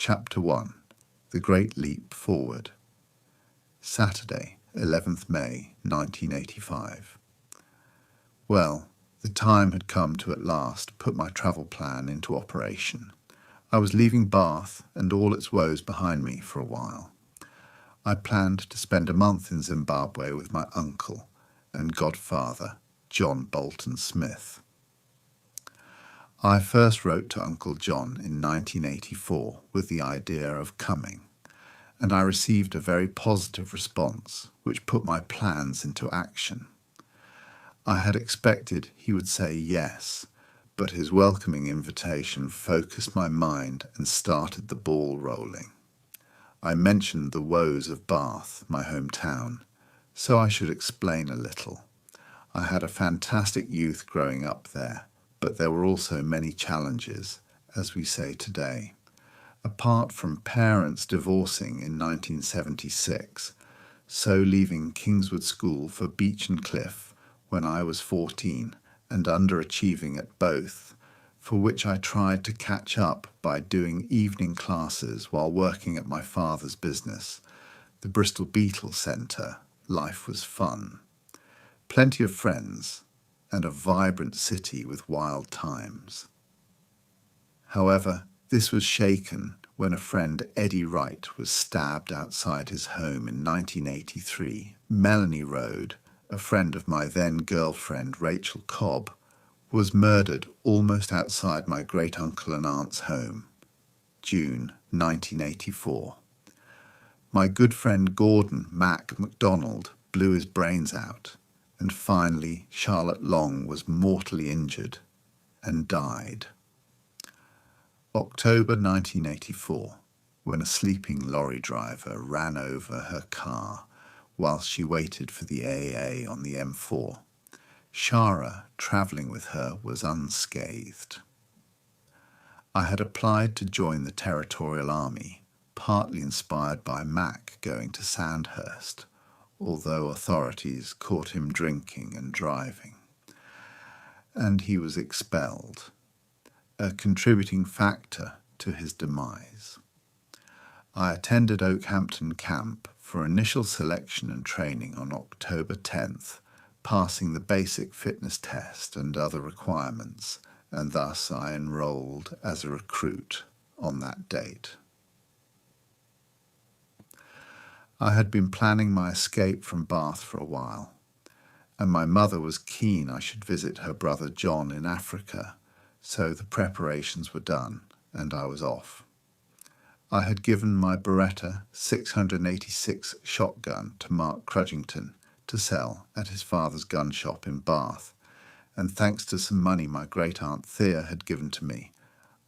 Chapter 1. The Great Leap Forward. Saturday, 11th May, 1985. Well, the time had come to at last put my travel plan into operation. I was leaving Bath and all its woes behind me for a while. I planned to spend a month in Zimbabwe with my uncle and godfather, John Bolton-Smith. I first wrote to Uncle John in 1984 with the idea of coming, and I received a very positive response which put my plans into action. I had expected he would say yes, but his welcoming invitation focused my mind and started the ball rolling. I mentioned the woes of Bath, my hometown, so I should explain a little. I had a fantastic youth growing up there, but there were also many challenges, as we say today. Apart from parents divorcing in 1976, so leaving Kingswood School for Beach and Cliff when I was 14 and underachieving at both, for which I tried to catch up by doing evening classes while working at my father's business, the Bristol Beetle Centre. Life was fun. Plenty of friends, and a vibrant city with wild times. However, this was shaken when a friend, Eddie Wright, was stabbed outside his home in 1983. Melanie Road, a friend of my then girlfriend, Rachel Cobb, was murdered almost outside my great-uncle and aunt's home, June 1984. My good friend Gordon Mac MacDonald blew his brains out, and finally Charlotte Long was mortally injured and died. October 1984, when a sleeping lorry driver ran over her car whilst she waited for the AA on the M4. Shara, travelling with her, was unscathed. I had applied to join the Territorial Army, partly inspired by Mac going to Sandhurst, although authorities caught him drinking and driving, and he was expelled, a contributing factor to his demise. I attended Oakhampton Camp for initial selection and training on October 10th, passing the basic fitness test and other requirements, and thus I enrolled as a recruit on that date. I had been planning my escape from Bath for a while, and my mother was keen I should visit her brother John in Africa, so the preparations were done, and I was off. I had given my Beretta 686 shotgun to Mark Crudgington to sell at his father's gun shop in Bath, and thanks to some money my great-aunt Thea had given to me,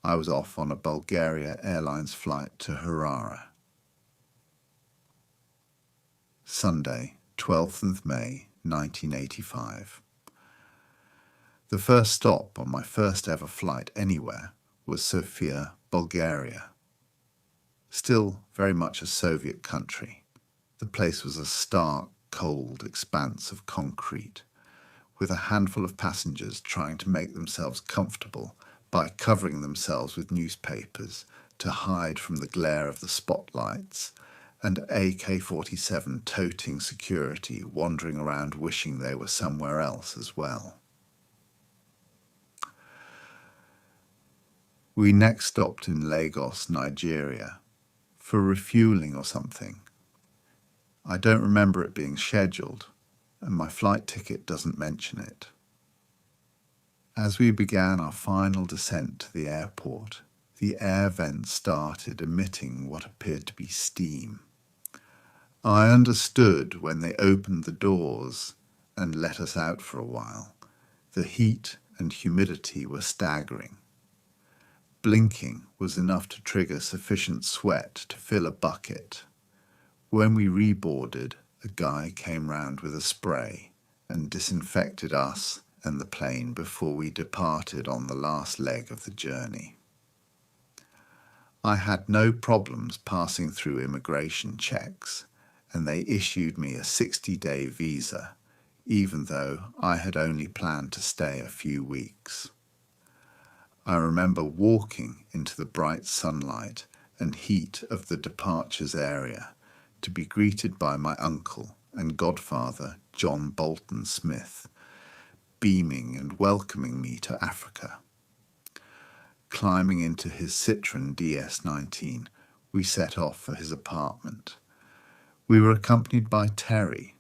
I was off on a Bulgaria Airlines flight to Harare. Sunday, 12th of May, 1985. The first stop on my first ever flight anywhere was Sofia, Bulgaria. Still very much a Soviet country. The place was a stark, cold expanse of concrete, with a handful of passengers trying to make themselves comfortable by covering themselves with newspapers to hide from the glare of the spotlights, and AK-47 toting security wandering around wishing they were somewhere else as well. We next stopped in Lagos, Nigeria, for refuelling or something. I don't remember it being scheduled, and my flight ticket doesn't mention it. As we began our final descent to the airport, the air vents started emitting what appeared to be steam. I understood when they opened the doors and let us out for a while. The heat and humidity were staggering. Blinking was enough to trigger sufficient sweat to fill a bucket. When we reboarded, a guy came round with a spray and disinfected us and the plane before we departed on the last leg of the journey. I had no problems passing through immigration checks, and they issued me a 60-day visa, even though I had only planned to stay a few weeks. I remember walking into the bright sunlight and heat of the departures area to be greeted by my uncle and godfather John Bolton-Smith, beaming and welcoming me to Africa. Climbing into his Citroën DS19, we set off for his apartment. We were accompanied by Terry,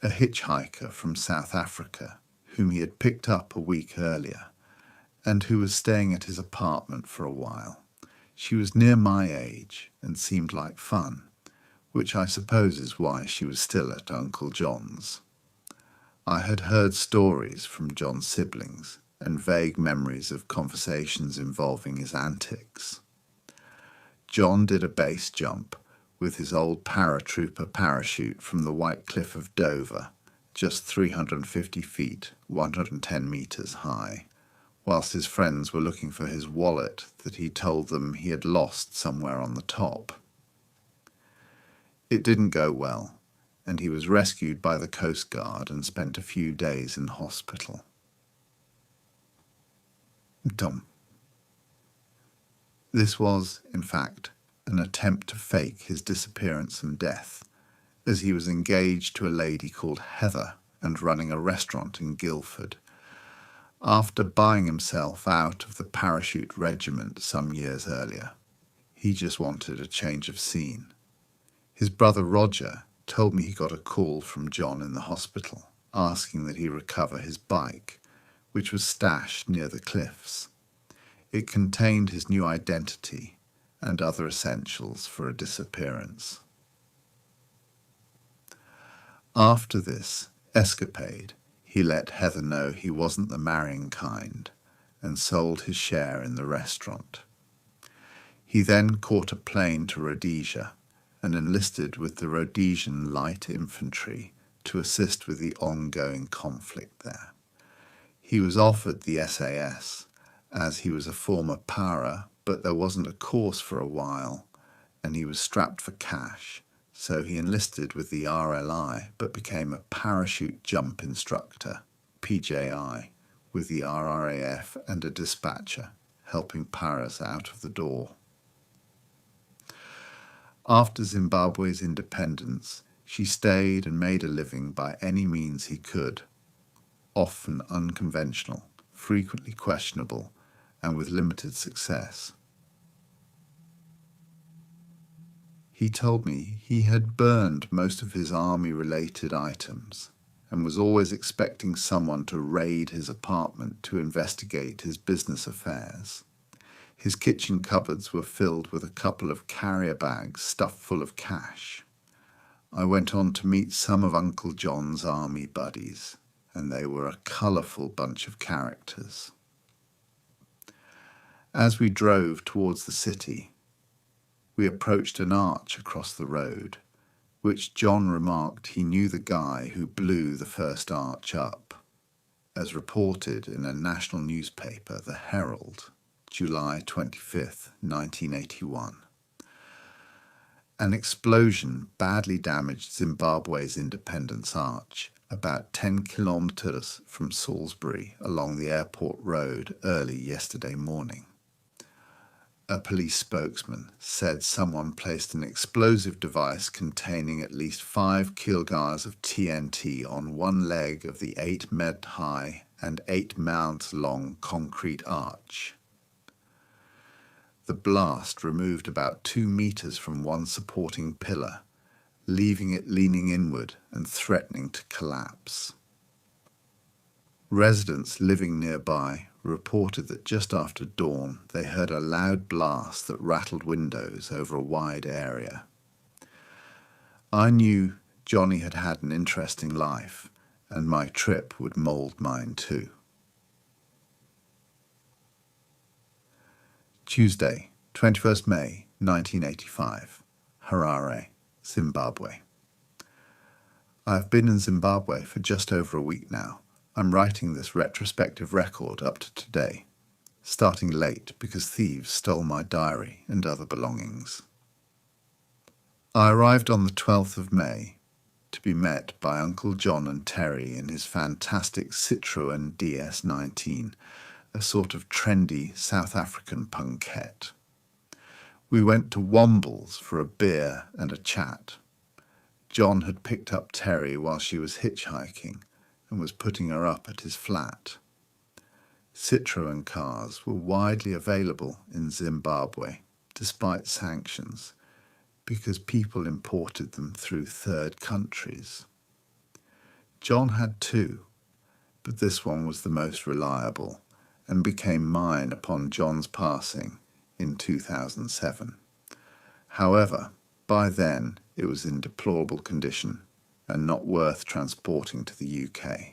a hitchhiker from South Africa, whom he had picked up a week earlier, and who was staying at his apartment for a while. She was near my age and seemed like fun, which I suppose is why she was still at Uncle John's. I had heard stories from John's siblings and vague memories of conversations involving his antics. John did a base jump with his old paratrooper parachute from the White Cliff of Dover, just 350 feet, 110 metres high, whilst his friends were looking for his wallet that he told them he had lost somewhere on the top. It didn't go well, and he was rescued by the Coast Guard and spent a few days in hospital. This was, in fact, an attempt to fake his disappearance and death, as he was engaged to a lady called Heather and running a restaurant in Guildford. After buying himself out of the parachute regiment some years earlier, he just wanted a change of scene. His brother Roger told me he got a call from John in the hospital asking that he recover his bike, which was stashed near the cliffs. It contained his new identity and other essentials for a disappearance. After this escapade, he let Heather know he wasn't the marrying kind and sold his share in the restaurant. He then caught a plane to Rhodesia and enlisted with the Rhodesian Light Infantry to assist with the ongoing conflict there. He was offered the SAS, as he was a former para, but there wasn't a course for a while, and he was strapped for cash, so he enlisted with the RLI, but became a parachute jump instructor, PJI, with the RRAF and a dispatcher, helping paras out of the door. After Zimbabwe's independence, she stayed and made a living by any means he could, often unconventional, frequently questionable, and with limited success. He told me he had burned most of his army-related items and was always expecting someone to raid his apartment to investigate his business affairs. His kitchen cupboards were filled with a couple of carrier bags stuffed full of cash. I went on to meet some of Uncle John's army buddies, and they were a colourful bunch of characters. As we drove towards the city, we approached an arch across the road, which John remarked he knew the guy who blew the first arch up, as reported in a national newspaper, the Herald, July 25th, 1981. An explosion badly damaged Zimbabwe's Independence Arch, about 10 kilometres from Salisbury along the airport road early yesterday morning. A police spokesman said someone placed an explosive device containing at least 5 kilograms of TNT on one leg of the 8-metre high and 8 miles long concrete arch. The blast removed about 2 meters from one supporting pillar, leaving it leaning inward and threatening to collapse. Residents living nearby reported that just after dawn they heard a loud blast that rattled windows over a wide area. I knew Johnny had had an interesting life, and my trip would mould mine too. Tuesday, 21st May 1985, Harare, Zimbabwe. I have been in Zimbabwe for just over a week now. I'm writing this retrospective record up to today, starting late because thieves stole my diary and other belongings. I arrived on the 12th of May to be met by Uncle John and Terry in his fantastic Citroën DS19, a sort of trendy South African punkette. We went to Womble's for a beer and a chat. John had picked up Terry while she was hitchhiking and was putting her up at his flat. Citroën cars were widely available in Zimbabwe, despite sanctions, because people imported them through third countries. John had two, but this one was the most reliable and became mine upon John's passing in 2007. However, by then it was in deplorable condition and not worth transporting to the UK.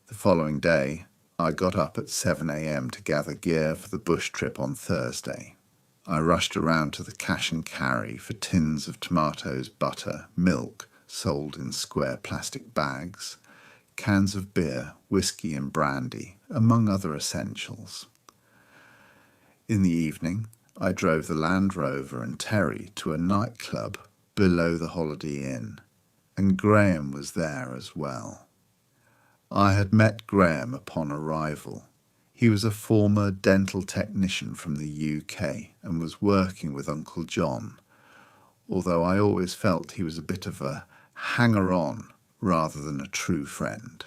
The following day, I got up at 7 a.m. to gather gear for the bush trip on Thursday. I rushed around to the cash and carry for tins of tomatoes, butter, milk sold in square plastic bags, cans of beer, whiskey and brandy, among other essentials. In the evening, I drove the Land Rover and Terry to a nightclub below the Holiday Inn, and Graham was there as well. I had met Graham upon arrival. He was a former dental technician from the UK and was working with Uncle John, although I always felt he was a bit of a hanger-on rather than a true friend.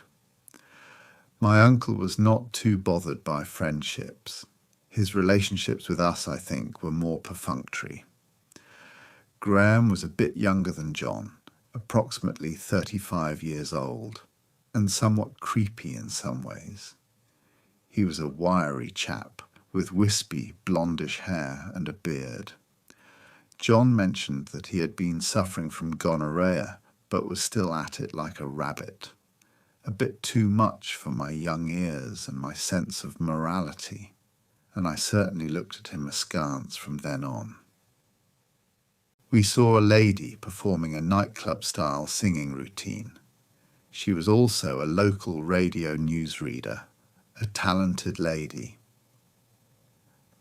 My uncle was not too bothered by friendships. His relationships with us, I think, were more perfunctory. Graham was a bit younger than John, approximately 35 years old, and somewhat creepy in some ways. He was a wiry chap with wispy, blondish hair and a beard. John mentioned that he had been suffering from gonorrhea, but was still at it like a rabbit. A bit too much for my young ears and my sense of morality, and I certainly looked at him askance from then on. We saw a lady performing a nightclub-style singing routine. She was also a local radio newsreader, a talented lady.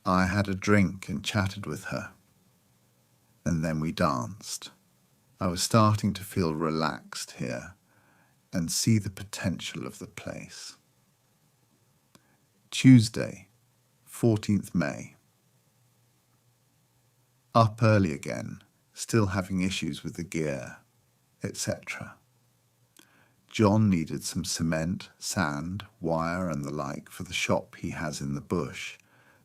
I had a drink and chatted with her, and then we danced. I was starting to feel relaxed here and see the potential of the place. Tuesday, 14th May. Up early again, still having issues with the gear, etc. John needed some cement, sand, wire and the like for the shop he has in the bush,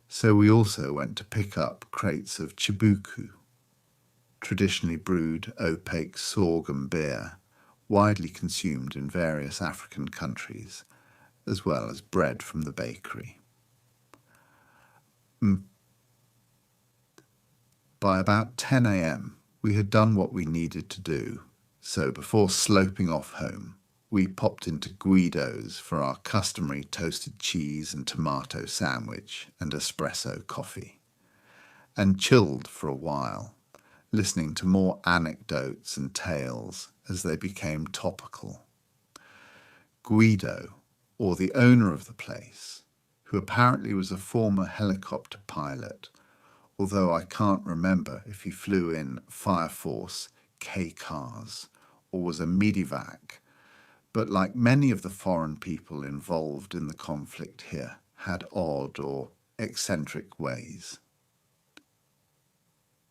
so we also went to pick up crates of chibuku, traditionally brewed opaque sorghum beer, widely consumed in various African countries, as well as bread from the bakery. By about 10 a.m, we had done what we needed to do, so before sloping off home, we popped into Guido's for our customary toasted cheese and tomato sandwich and espresso coffee, and chilled for a while, listening to more anecdotes and tales as they became topical. Guido, or the owner of the place, who apparently was a former helicopter pilot, although I can't remember if he flew in Fire Force K-cars or was a medevac, but like many of the foreign people involved in the conflict here, had odd or eccentric ways.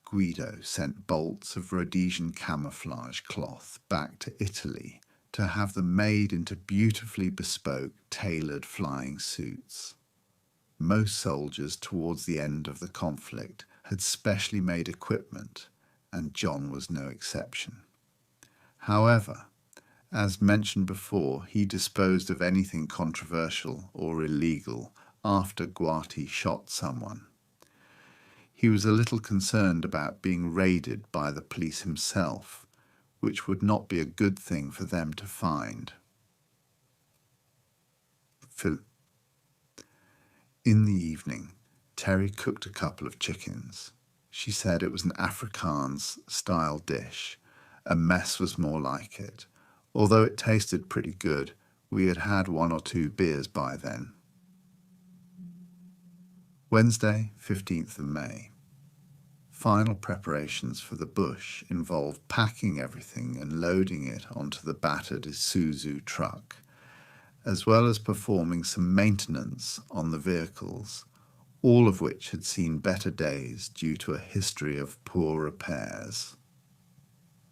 Guido sent bolts of Rhodesian camouflage cloth back to Italy to have them made into beautifully bespoke, tailored flying suits. Most soldiers towards the end of the conflict had specially made equipment, and John was no exception. However, as mentioned before, he disposed of anything controversial or illegal after Gwati shot someone. He was a little concerned about being raided by the police himself, which would not be a good thing for them to find. In the evening, Terry cooked a couple of chickens. She said it was an Afrikaans-style dish. A mess was more like it. Although it tasted pretty good, we had had 1 or 2 beers by then. Wednesday, 15th of May. Final preparations for the bush involved packing everything and loading it onto the battered Isuzu truck, as well as performing some maintenance on the vehicles, all of which had seen better days due to a history of poor repairs.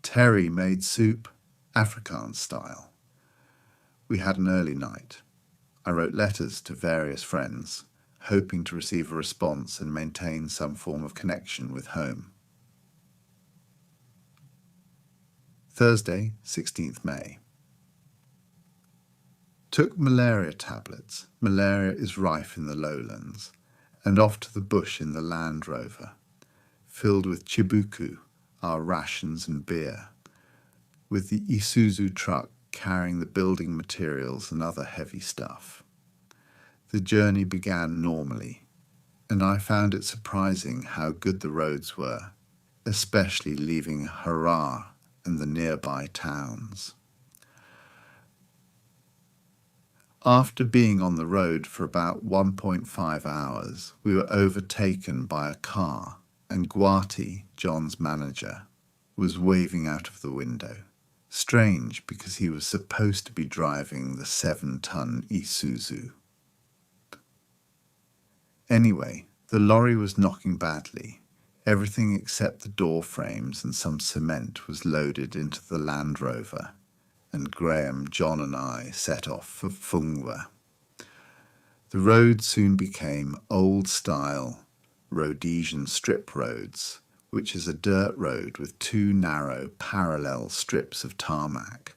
Terry made soup, Afrikaans style. We had an early night. I wrote letters to various friends, hoping to receive a response and maintain some form of connection with home. Thursday, 16th May. Took malaria tablets. Malaria is rife in the lowlands. And off to the bush in the Land Rover, filled with chibuku, our rations and beer, with the Isuzu truck carrying the building materials and other heavy stuff. The journey began normally, and I found it surprising how good the roads were, especially leaving Harare and the nearby towns. After being on the road for about 1.5 hours, we were overtaken by a car, and Gwati, John's manager, was waving out of the window. Strange, because he was supposed to be driving the 7-ton Isuzu. Anyway, the lorry was knocking badly. Everything except the door frames and some cement was loaded into the Land Rover, and Graham, John and I set off for Pfungwe. The road soon became old-style Rhodesian strip roads, which is a dirt road with 2 narrow parallel strips of tarmac,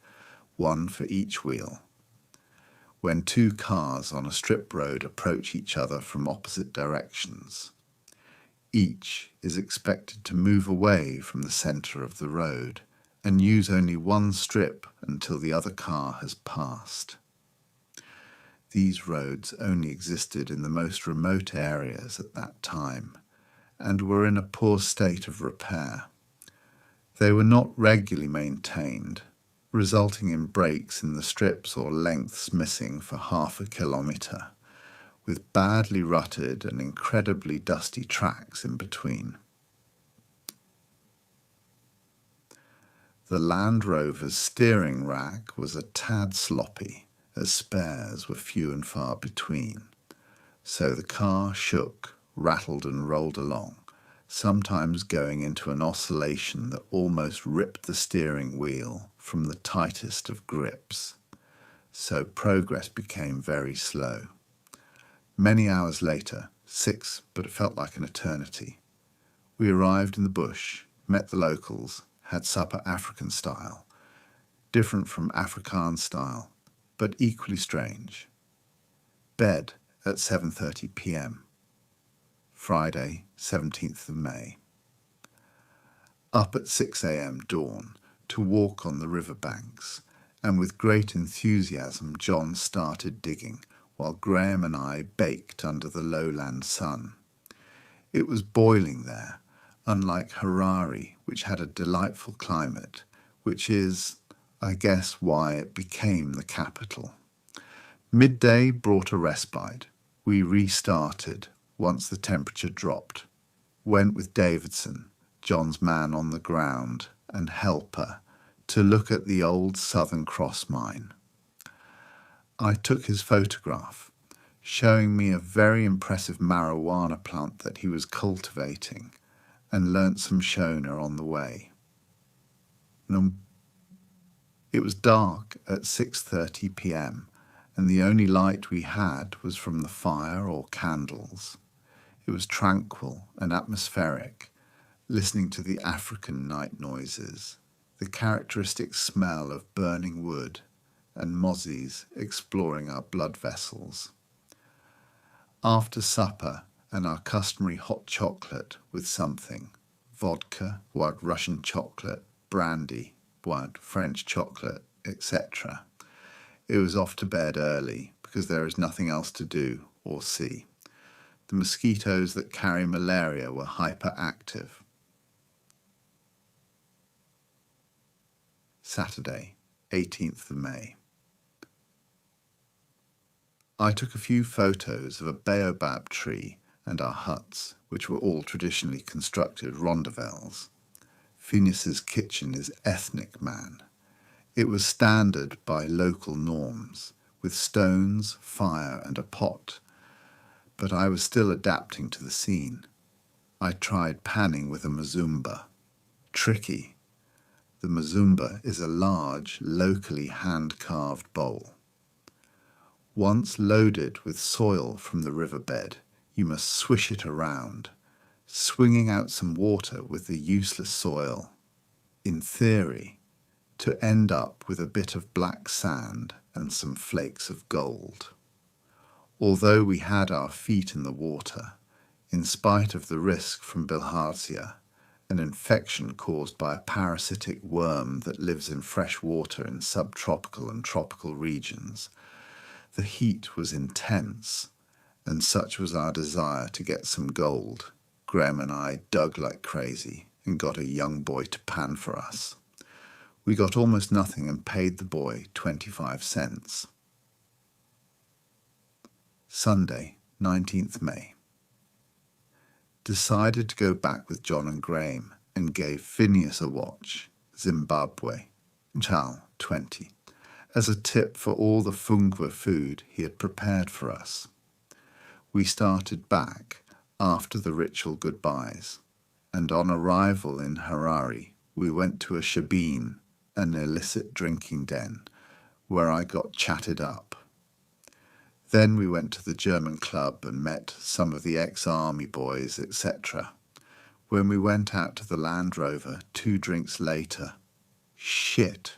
one for each wheel. When 2 cars on a strip road approach each other from opposite directions, each is expected to move away from the centre of the road and use only one strip until the other car has passed. These roads only existed in the most remote areas at that time and were in a poor state of repair. They were not regularly maintained, resulting in breaks in the strips or lengths missing for half a kilometre, with badly rutted and incredibly dusty tracks in between. The Land Rover's steering rack was a tad sloppy, as spares were few and far between, so the car shook, rattled and rolled along, sometimes going into an oscillation that almost ripped the steering wheel from the tightest of grips, so progress became very slow. Many hours later, 6, but it felt like an eternity, we arrived in the bush, met the locals, had supper African style, different from Afrikaans style, but equally strange. Bed at 7:30 p.m. Friday, 17th of May. Up at 6 a.m. dawn to walk on the river banks, and with great enthusiasm John started digging, while Graham and I baked under the lowland sun. It was boiling there, unlike Harare, which had a delightful climate, which is, I guess, why it became the capital. Midday brought a respite. We restarted once the temperature dropped. Went with Davidson, John's man on the ground, and helper, to look at the old Southern Cross mine. I took his photograph, showing me a very impressive marijuana plant that he was cultivating, and learnt some Shona on the way. It was dark at 6:30 p.m, and the only light we had was from the fire or candles. It was tranquil and atmospheric, listening to the African night noises, the characteristic smell of burning wood, and mozzies exploring our blood vessels. After supper and our customary hot chocolate with something, vodka, white Russian chocolate, brandy, white French chocolate, etc., it was off to bed early because there is nothing else to do or see. The mosquitoes that carry malaria were hyperactive. Saturday, 18th of May. I took a few photos of a baobab tree and our huts, which were all traditionally constructed rondavels. Phineas's kitchen is ethnic man. It was standard by local norms, with stones, fire and a pot, but I was still adapting to the scene. I tried panning with a mazumba. Tricky. The mazumba is a large, locally hand-carved bowl. Once loaded with soil from the riverbed, you must swish it around, swinging out some water with the useless soil, in theory, to end up with a bit of black sand and some flakes of gold. Although we had our feet in the water, in spite of the risk from bilharzia, an infection caused by a parasitic worm that lives in fresh water in subtropical and tropical regions, the heat was intense, and such was our desire to get some gold. Graham and I dug like crazy and got a young boy to pan for us. We got almost nothing and paid the boy 25 cents. Sunday, 19th May. Decided to go back with John and Graham and gave Phineas a watch, Zimbabwe, Chal 20, as a tip for all the Pfungwe food he had prepared for us. We started back after the ritual goodbyes, and on arrival in Harare, we went to a shebeen, an illicit drinking den, where I got chatted up. Then we went to the German club and met some of the ex-army boys, etc. When we went out to the Land Rover 2 drinks later, shit!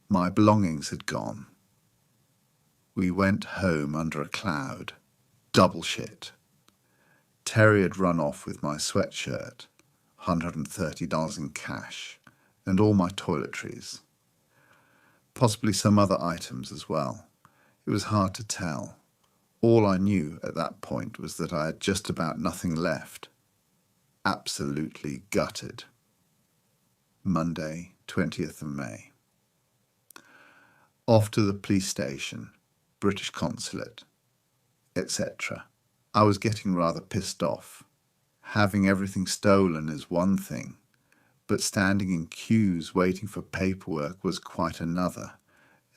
My belongings had gone. We went home under a cloud. Double shit. Terry had run off with my sweatshirt, $130 in cash, and all my toiletries. Possibly some other items as well. It was hard to tell. All I knew at that point was that I had just about nothing left. Absolutely gutted. Monday, 20th of May. Off to the police station, British consulate, etc. I was getting rather pissed off. Having everything stolen is one thing, but standing in queues waiting for paperwork was quite another,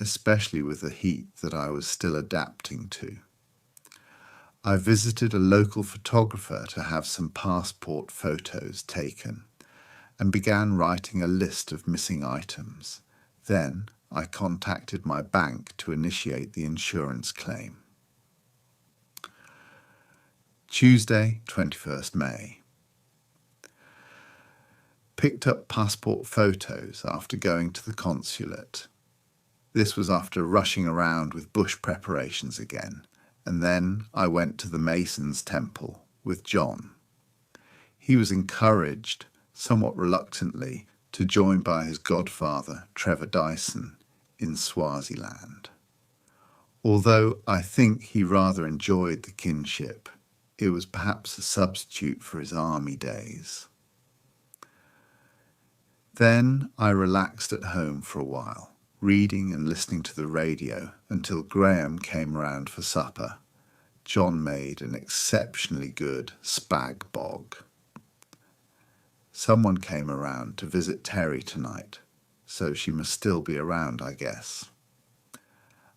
especially with the heat that I was still adapting to. I visited a local photographer to have some passport photos taken and began writing a list of missing items. Then I contacted my bank to initiate the insurance claim. Tuesday, 21st May. Picked up passport photos after going to the consulate. This was after rushing around with bush preparations again, and then I went to the Masons' temple with John. He was encouraged, somewhat reluctantly, to join by his godfather, Trevor Dyson, in Swaziland. Although I think he rather enjoyed the kinship, it was perhaps a substitute for his army days. Then I relaxed at home for a while, reading and listening to the radio until Graham came round for supper. John made an exceptionally good spag bog. Someone came around to visit Terry tonight, so she must still be around, I guess.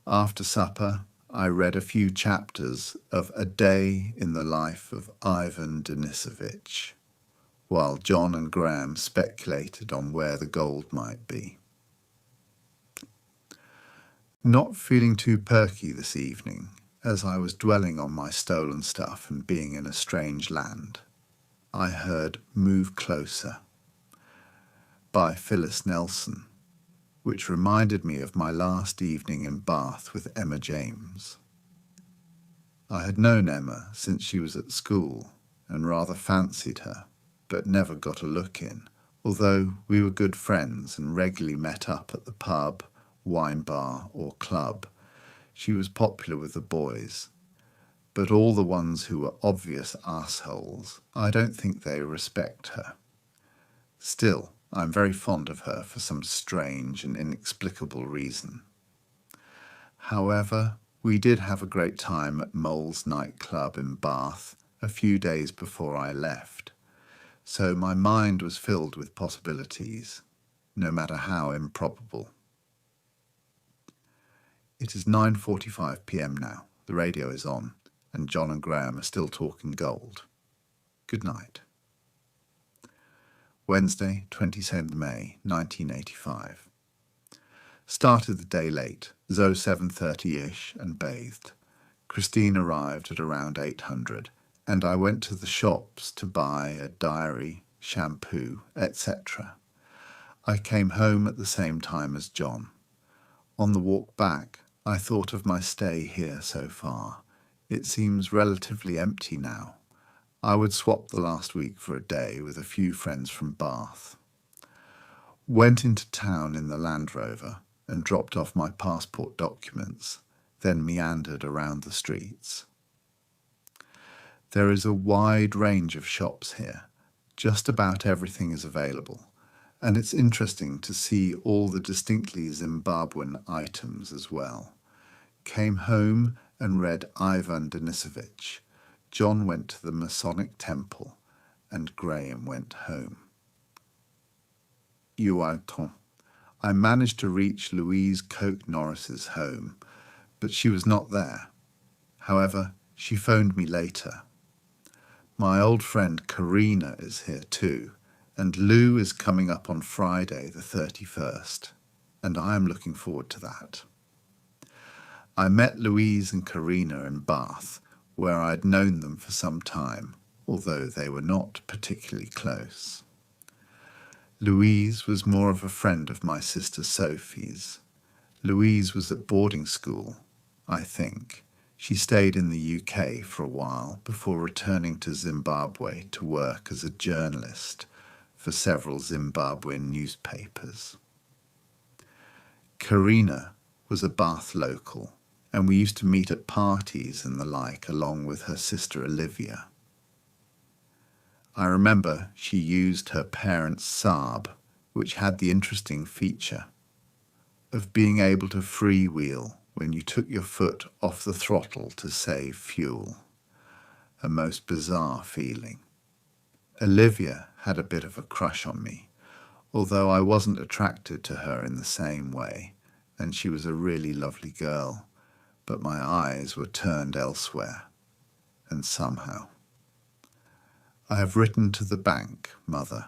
After supper, I read a few chapters of A Day in the Life of Ivan Denisovich, while John and Graham speculated on where the gold might be. Not feeling too perky this evening, as I was dwelling on my stolen stuff and being in a strange land, I heard Move Closer by Phyllis Nelson, which reminded me of my last evening in Bath with Emma James. I had known Emma since she was at school and rather fancied her, but never got a look in, although we were good friends and regularly met up at the pub, wine bar or club. She was popular with the boys, but all the ones who were obvious assholes, I don't think they respect her. Still, I'm very fond of her for some strange and inexplicable reason. However, we did have a great time at Mole's nightclub in Bath a few days before I left, so my mind was filled with possibilities, no matter how improbable. It is 9:45 p.m. now. The radio is on, and John and Graham are still talking gold. Good night. Wednesday, 22nd May, 1985. Started the day late, Zoe 7:30-ish, and bathed. Christine arrived at around 800, and I went to the shops to buy a diary, shampoo, etc. I came home at the same time as John. On the walk back, I thought of my stay here so far. It seems relatively empty now. I would swap the last week for a day with a few friends from Bath. Went into town in the Land Rover and dropped off my passport documents, then meandered around the streets. There is a wide range of shops here. Just about everything is available, and it's interesting to see all the distinctly Zimbabwean items as well. Came home and read Ivan Denisovich. John went to the Masonic Temple, and Graham went home. Uauton. I managed to reach Louise Coke Norris's home, but she was not there. However, she phoned me later. My old friend Karina is here too, and Lou is coming up on Friday the 31st, and I am looking forward to that. I met Louise and Karina in Bath, where I had known them for some time, although they were not particularly close. Louise was more of a friend of my sister Sophie's. Louise was at boarding school, I think. She stayed in the UK for a while before returning to Zimbabwe to work as a journalist for several Zimbabwean newspapers. Karina was a Bath local, and we used to meet at parties and the like along with her sister Olivia. I remember she used her parents' Saab, which had the interesting feature of being able to freewheel when you took your foot off the throttle to save fuel. A most bizarre feeling. Olivia had a bit of a crush on me, although I wasn't attracted to her in the same way, and she was a really lovely girl, but my eyes were turned elsewhere, and somehow. I have written to the bank, Mother.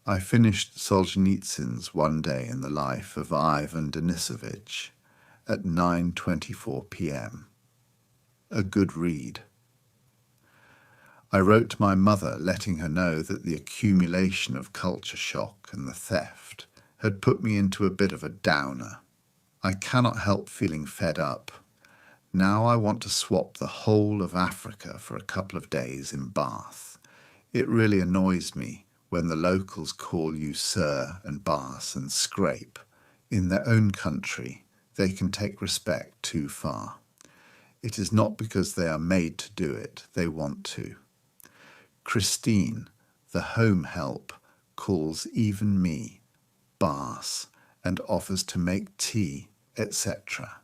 I finished Solzhenitsyn's One Day in the Life of Ivan Denisovich at 9:24 p.m. A good read. I wrote to my mother letting her know that the accumulation of culture shock and the theft had put me into a bit of a downer. I cannot help feeling fed up. Now I want to swap the whole of Africa for a couple of days in Bath. It really annoys me when the locals call you sir and boss and scrape. In their own country, they can take respect too far. It is not because they are made to do it, they want to. Christine, the home help, calls even me boss and offers to make tea, etc.